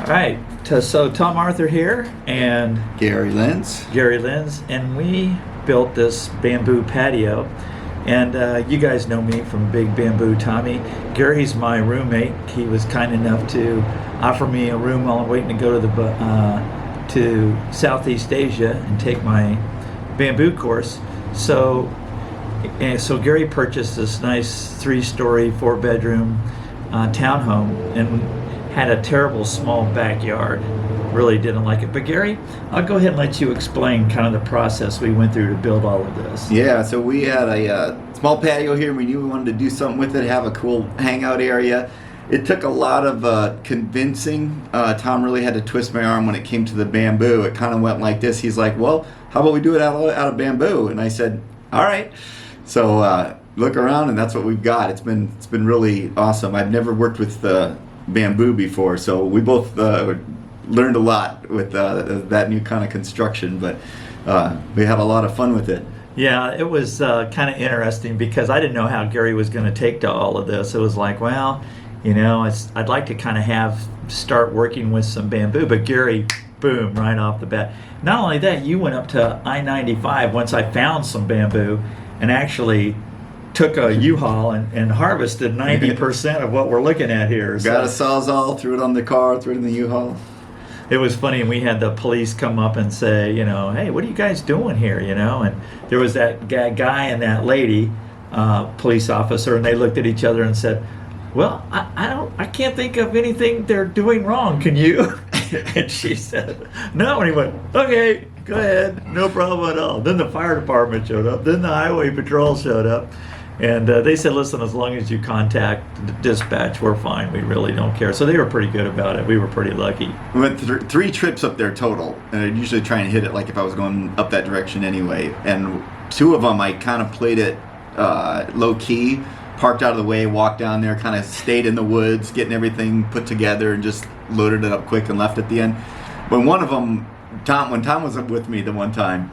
Right. So Tom Arthur here and Gary Lenz. Gary Lenz, and we built this bamboo patio. And you guys know me from Big Bamboo Tommy. Gary's my roommate. He was kind enough to offer me a room while I'm waiting to go to Southeast Asia and take my bamboo course. So Gary purchased this nice 3-story, 4-bedroom townhome and had a terrible small backyard. Really didn't like it. But Gary, I'll go ahead and let you explain kind of the process we went through to build all of this. Yeah, so we had a small patio here. We knew we wanted to do something with it, have a cool hangout area. It took a lot of convincing. Tom really had to twist my arm when it came to the bamboo. It kind of went like this. He's like, well, how about we do it out of bamboo? And I said, all right. So look around, and that's what we've got. It's been really awesome. I've never worked with bamboo before, so we both learned a lot with that new kind of construction, but we had a lot of fun with it. Yeah, it was kind of interesting because I didn't know how Gary was going to take to all of this. It was like, well, you know, I'd like to kind of start working with some bamboo, but Gary, boom, right off the bat. Not only that, you went up to I-95 once I found some bamboo and actually took a U-Haul and harvested 90% of what we're looking at here. Got a Sawzall, threw it on the car, threw it in the U-Haul. It was funny, and we had the police come up and say, you know, hey, what are you guys doing here, you know? And there was that guy and that lady, police officer, and they looked at each other and said, well, I can't think of anything they're doing wrong. Can you? And she said, no. And he went, okay, go ahead, no problem at all. Then the fire department showed up. Then the highway patrol showed up. And they said, listen, as long as you contact the dispatch, we're fine. We really don't care. So they were pretty good about it. We were pretty lucky. We went 3 trips up there total. And I'd usually try and hit it like if I was going up that direction anyway. And 2 of them, I kind of played it low key, parked out of the way, walked down there, kind of stayed in the woods, getting everything put together, and just loaded it up quick and left at the end. But one of them, when Tom was up with me the one time,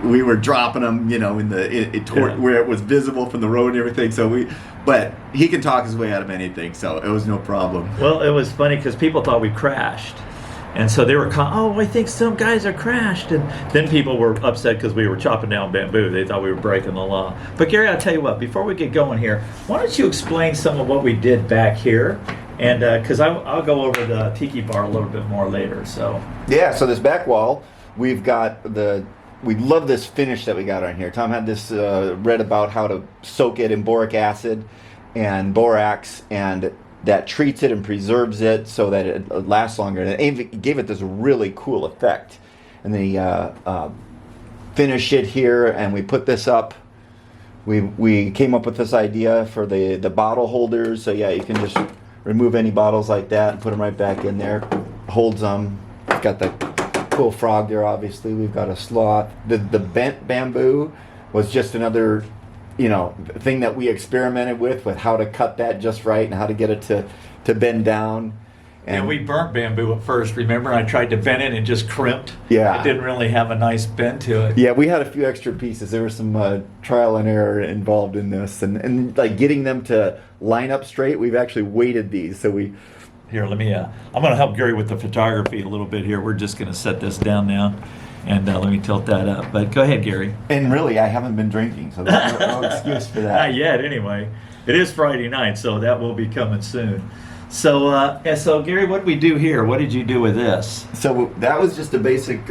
we were dropping them, you know, where it was visible from the road and everything. But he can talk his way out of anything, so it was no problem. Well, it was funny because people thought we crashed, and so they were calling, oh, I think some guys are crashed, and then people were upset because we were chopping down bamboo. They thought we were breaking the law. But Gary, I'll tell you what, before we get going here, why don't you explain some of what we did back here? And because I'll go over the tiki bar a little bit more later. So yeah, so this back wall, we've got we love this finish that we got on here. Tom had this read about how to soak it in boric acid and borax, and that treats it and preserves it so that it lasts longer. And it gave it this really cool effect. And then he finished it here, and we put this up. We came up with this idea for the bottle holders. So yeah, you can just remove any bottles like that and put them right back in there. Holds them. Got the cool frog there, obviously. We've got a sloth. The bent bamboo was just another, you know, thing that we experimented with how to cut that just right and how to get it to bend down. And we burnt bamboo at first, remember? I tried to bend it and just crimped. Yeah. It didn't really have a nice bend to it. Yeah, we had a few extra pieces. There was some trial and error involved in this. And like getting them to line up straight, we've actually weighted these. So we... Here, let me, I'm going to help Gary with the photography a little bit here. We're just going to set this down now, and let me tilt that up. But go ahead, Gary. And really, I haven't been drinking, so there's no excuse for that. Not yet, anyway. It is Friday night, so that will be coming soon. So, so Gary, what did we do here? What did you do with this? So that was just a basic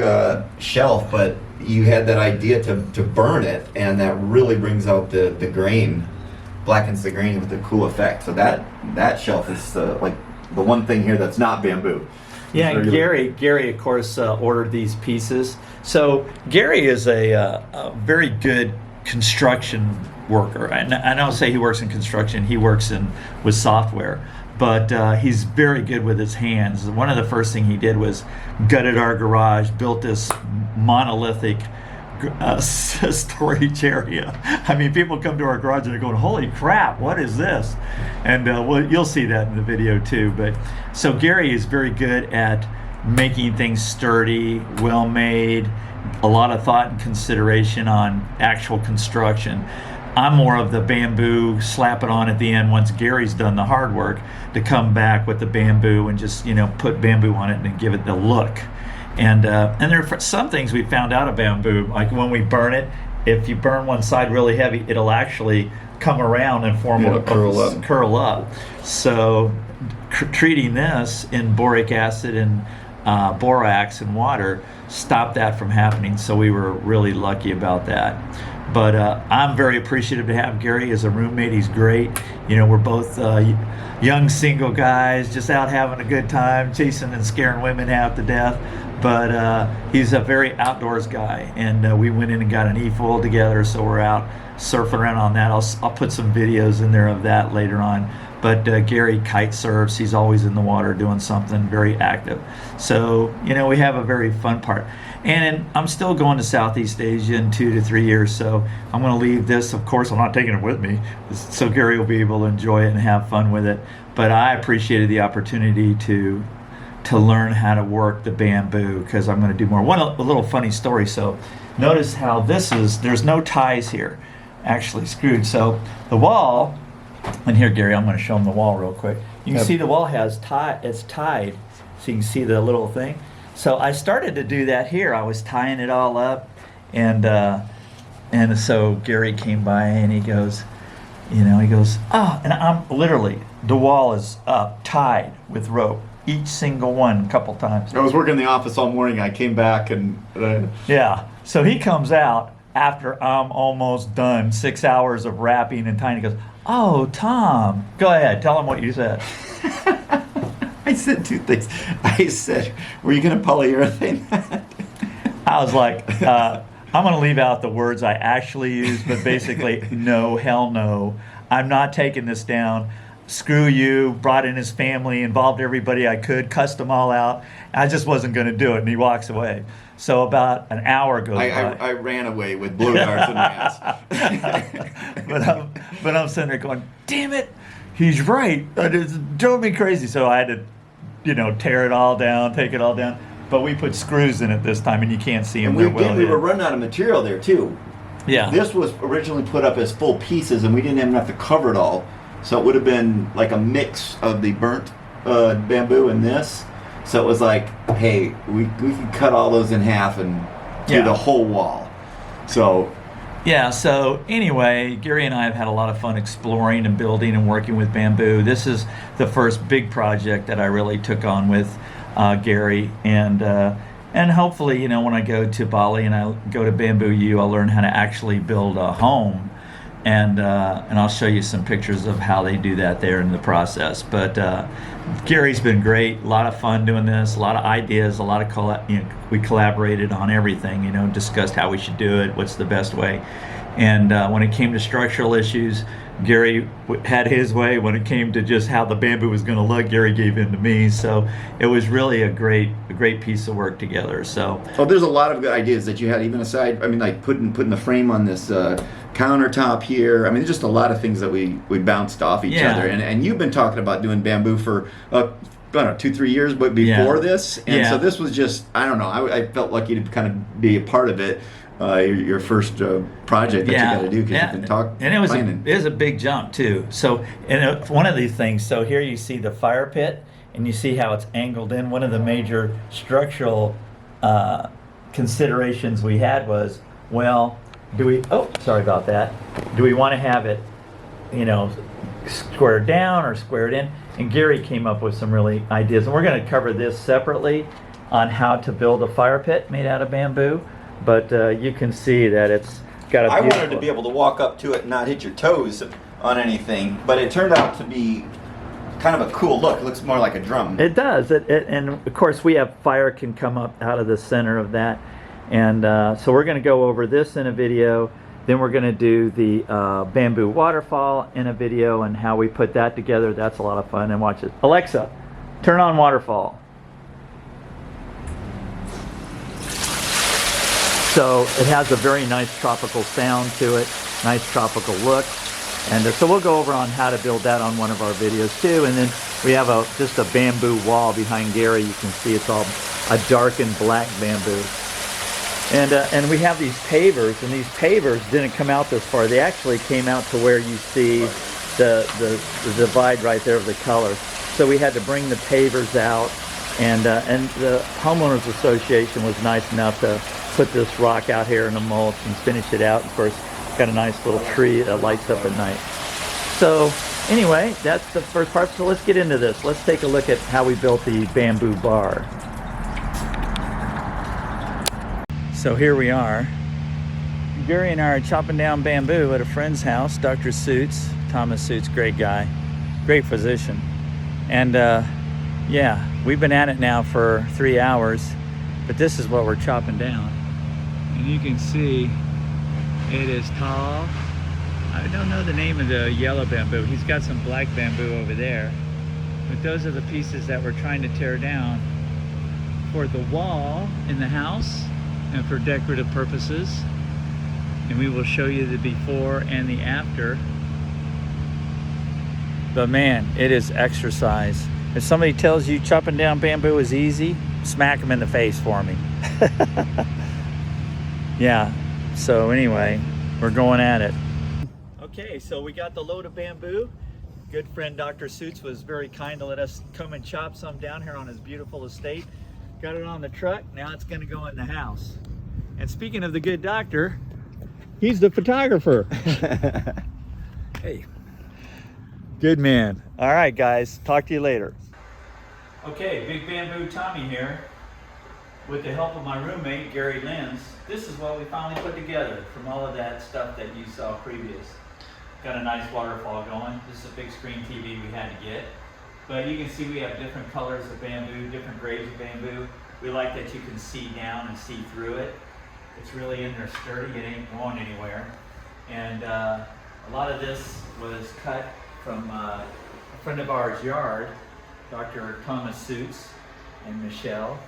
shelf, but you had that idea to burn it, and that really brings out the grain, blackens the grain with a cool effect. So that shelf is like the one thing here that's not bamboo. Yeah, and Gary, of course, ordered these pieces. So Gary is a very good construction worker. And I don't say he works in construction; he works with software. But he's very good with his hands. One of the first things he did was gutted our garage, built this monolithic storage area. I mean, people come to our garage and they're going, holy crap, what is this? And well, you'll see that in the video too. But so Gary is very good at making things sturdy, well made, a lot of thought and consideration on actual construction. I'm more of the bamboo, slap it on at the end once Gary's done the hard work, to come back with the bamboo and just, you know, put bamboo on it and give it the look. And there are some things we found out of bamboo, like when we burn it, if you burn one side really heavy, it'll actually come around and form It'll curl up. So treating this in boric acid and borax and water stopped that from happening. So we were really lucky about that. But I'm very appreciative to have Gary as a roommate. He's great. You know, we're both young single guys just out having a good time, chasing and scaring women half to death. But he's a very outdoors guy, and we went in and got an e-foil together, so we're out surfing around on that. I'll put some videos in there of that later on. But Gary kite surfs. He's always in the water doing something, very active. So, you know, we have a very fun part. And I'm still going to Southeast Asia in 2 to 3 years, so I'm going to leave this. Of course, I'm not taking it with me, so Gary will be able to enjoy it and have fun with it. But I appreciated the opportunity to learn how to work the bamboo, because I'm going to do more. A little funny story. So notice how this is, there's no ties here, actually screwed. So the wall, and here, Gary, I'm going to show them the wall real quick. You can see the wall has it's tied, so you can see the little thing. So I started to do that here. I was tying it all up, and so Gary came by and he goes, oh, and I'm literally, the wall is up, tied with rope, each single one, a couple times. I was working in the office all morning. I came back and yeah. So he comes out after I'm almost done, 6 hours of wrapping and tying. He goes, oh, Tom, go ahead, tell him what you said. I said two things. I said, were you going to polyurethane that? I was like, I'm going to leave out the words I actually used, but basically, no, hell no. I'm not taking this down. Screw you. Brought in his family, involved everybody I could, cussed them all out. I just wasn't going to do it, and he walks away. So about an hour goes by. I ran away with blue darts in my ass. but I'm sitting there going, damn it, he's right. It drove me crazy. So I had to, tear it all down, take it all down. But we put screws in it this time, and you can't see them. And we were running out of material there too. Yeah. This was originally put up as full pieces, and we didn't have enough to cover it all. So it would have been like a mix of the burnt bamboo and this. So it was like, hey, we could cut all those in half and do the whole wall. So yeah, so anyway, Gary and I have had a lot of fun exploring and building and working with bamboo. This is the first big project that I really took on with Gary, and hopefully, when I go to Bali and I go to Bamboo U, I'll learn how to actually build a home, and I'll show you some pictures of how they do that there in the process. But Gary's been great, a lot of fun doing this, a lot of ideas, a lot of we collaborated on everything, discussed how we should do it, what's the best way. And when it came to structural issues, Gary had his way. When it came to just how the bamboo was going to look, Gary gave in to me. So it was really a great piece of work together. So there's a lot of good ideas that you had, even aside. I mean, like putting the frame on this countertop here. I mean, just a lot of things that we bounced off each other. And you've been talking about doing bamboo for I don't know, 2-3 years, but before this. And so this was just, I don't know. I felt lucky to kind of be a part of it. Your first project that you got to do, because you've been talking. And it was a big jump too. So, and one of these things. So here you see the fire pit, and you see how it's angled in. One of the major structural considerations we had was, well, do we? Oh, sorry about that. Do we want to have it, squared down or squared in? And Gary came up with some really ideas, and we're going to cover this separately on how to build a fire pit made out of bamboo. But you can see that it's got a I wanted to be able to walk up to it and not hit your toes on anything, but it turned out to be kind of a cool look. It looks more like a drum. It does. And of course we have fire can come up out of the center of that. And so we're going to go over this in a video. Then we're going to do the bamboo waterfall in a video and how we put that together. That's a lot of fun. And watch it. Alexa, turn on waterfall. So it has a very nice tropical sound to it, nice tropical look. And so we'll go over on how to build that on one of our videos too. And then we have just a bamboo wall behind Gary. You can see it's all a dark and black bamboo. And we have these pavers, and these pavers didn't come out this far. They actually came out to where you see the divide right there of the color. So we had to bring the pavers out, and the homeowners association was nice enough to put this rock out here in the mulch and finish it out. Of course, got a nice little tree that lights up at night. So anyway, that's the first part. So let's get into this. Let's take a look at how we built the bamboo bar. So here we are. Gary and I are chopping down bamboo at a friend's house, Dr. Suits. Thomas Suits, great guy, great physician. And yeah, we've been at it now for 3 hours, but this is what we're chopping down. And you can see it is tall. I don't know the name of the yellow bamboo. He's got some black bamboo over there. But those are the pieces that we're trying to tear down for the wall in the house and for decorative purposes. And we will show you the before and the after. But man, it is exercise. If somebody tells you chopping down bamboo is easy, smack them in the face for me. Yeah, so anyway, we're going at it. Okay, so we got the load of bamboo. Good friend Dr. Suits was very kind to let us come and chop some down here on his beautiful estate. Got it on the truck, now it's gonna go in the house. And speaking of the good doctor, he's the photographer. Hey. Good man. All right, guys, talk to you later. Okay, Big Bamboo Tommy here. With the help of my roommate, Gary Lenz, this is what we finally put together from all of that stuff that you saw previous. Got a nice waterfall going. This is a big screen TV we had to get. But you can see we have different colors of bamboo, different grades of bamboo. We like that you can see down and see through it. It's really in there sturdy, it ain't going anywhere. And a lot of this was cut from a friend of ours' yard, Dr. Thomas Suits and Michelle.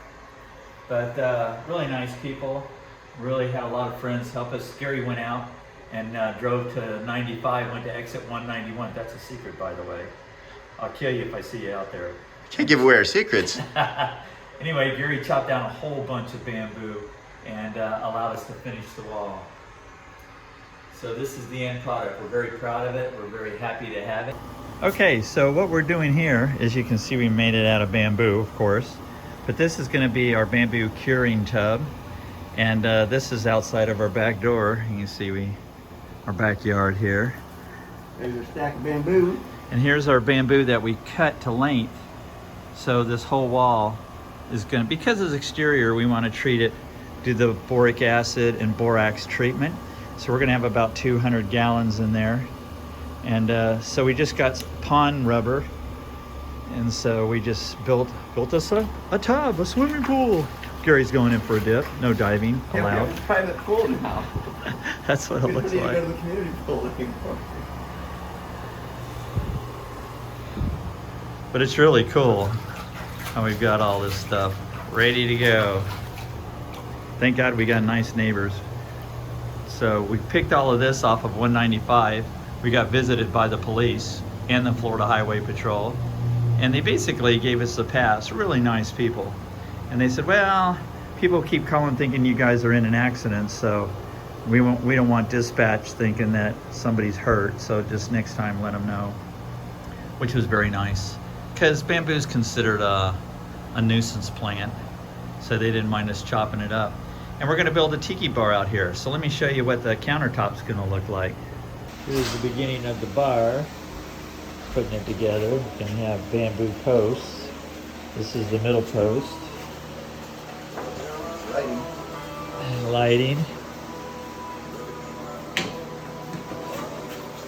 But really nice people, really had a lot of friends help us. Gary went out and drove to 95, went to exit 191. That's a secret, by the way. I'll kill you if I see you out there. Can't give away our secrets. Anyway, Gary chopped down a whole bunch of bamboo and allowed us to finish the wall. So this is the end product. We're very proud of it. We're very happy to have it. Okay, so what we're doing here is, you can see we made it out of bamboo, of course. But this is going to be our bamboo curing tub, and this is outside of our back door. You can see our backyard here. There's a stack of bamboo. And here's our bamboo that we cut to length. So this whole wall is going to, because it's exterior, we want to treat it, do the boric acid and borax treatment. So we're going to have about 200 gallons in there. And so we just got pond rubber. And so we just built us a tub, a swimming pool. Gary's going in for a dip. No diving allowed. Yeah, we have a private pool now. That's what it looks We need to like. go to the community pool looking for. But it's really cool how we've got all this stuff ready to go. Thank God we got nice neighbors. So we picked all of this off of 195. We got visited by the police and the Florida Highway Patrol. And they basically gave us a pass, really nice people. And they said, well, people keep calling thinking you guys are in an accident, so we don't want dispatch thinking that somebody's hurt, so just next time let them know. Which was very nice. Because bamboo is considered a nuisance plant, so they didn't mind us chopping it up. And we're gonna build a tiki bar out here. So let me show you what the countertop's gonna look like. Here's the beginning of the bar. Putting it together. We're gonna have bamboo posts. This is the middle post. Lighting. And lighting.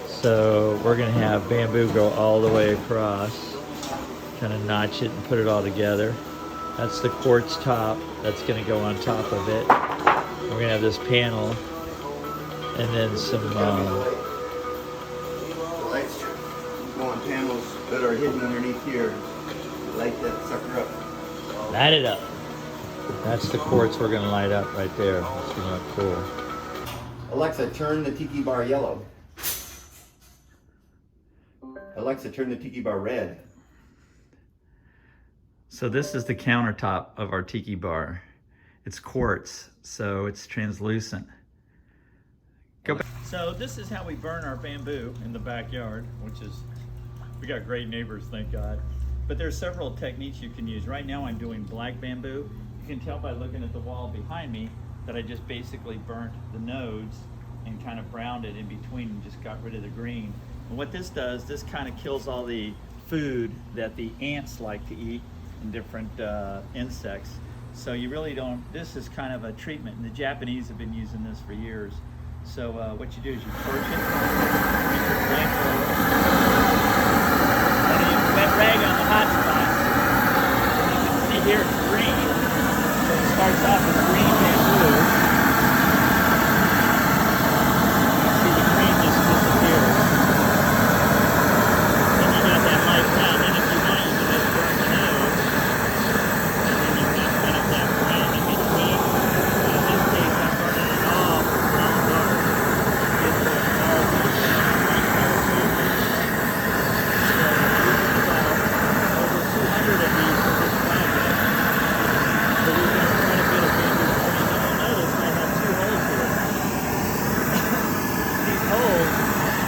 So we're gonna have bamboo go all the way across. Kind of notch it and put it all together. That's the quartz top. That's gonna go on top of it. We're gonna have this panel and then some Lights go on panels that are hidden underneath here. Light that sucker up. light it up. That's the quartz we're gonna light up right there. It's gonna look cool. Alexa, turn the tiki bar yellow. Alexa, turn the tiki bar red. So this is the countertop of our tiki bar. It's quartz, so it's translucent. Go back. So this is how we burn our bamboo in the backyard, which is, we got great neighbors, thank God. But there's several techniques you can use. Right now I'm doing black bamboo. You can tell by looking at the wall behind me that I just basically burnt the nodes and kind of browned it in between and just got rid of the green. And what this does, this kind of kills all the food that the ants like to eat and different insects. So you really don't, this is kind of a treatment, and the Japanese have been using this for years. So what you do is you torch it, get your flamethrower, and you wet rag on the hot spot. You can see here it's green, so it starts off with green bamboo. You see the green just disappears. Then you got that light brown, and if you want, you can just burn the nose, and then you got kind of that brown in between. In this case, I'm burning it all brown dark. It's all over over 200 of these for this project. So we've got quite a bit of bamboo burning. And you'll notice I have two holes here. These holes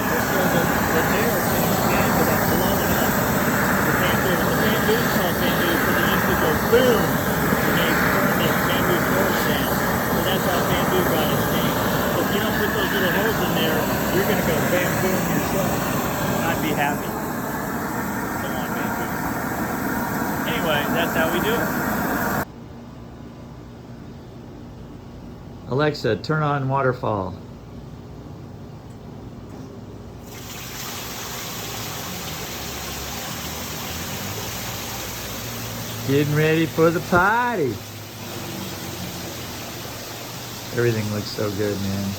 are so that the air can expand without blowing up the bamboo. And the bamboo is called bamboo for the ink to go boom when they burn the bamboo torch down. So that's how bamboo got its name. So if you don't put those little holes in there, you're going to go bamboo yourself. I'd be happy. Don't want bamboo. Anyway, that's how we do it. Alexa, turn on waterfall. Getting ready for the party. Everything looks so good, man.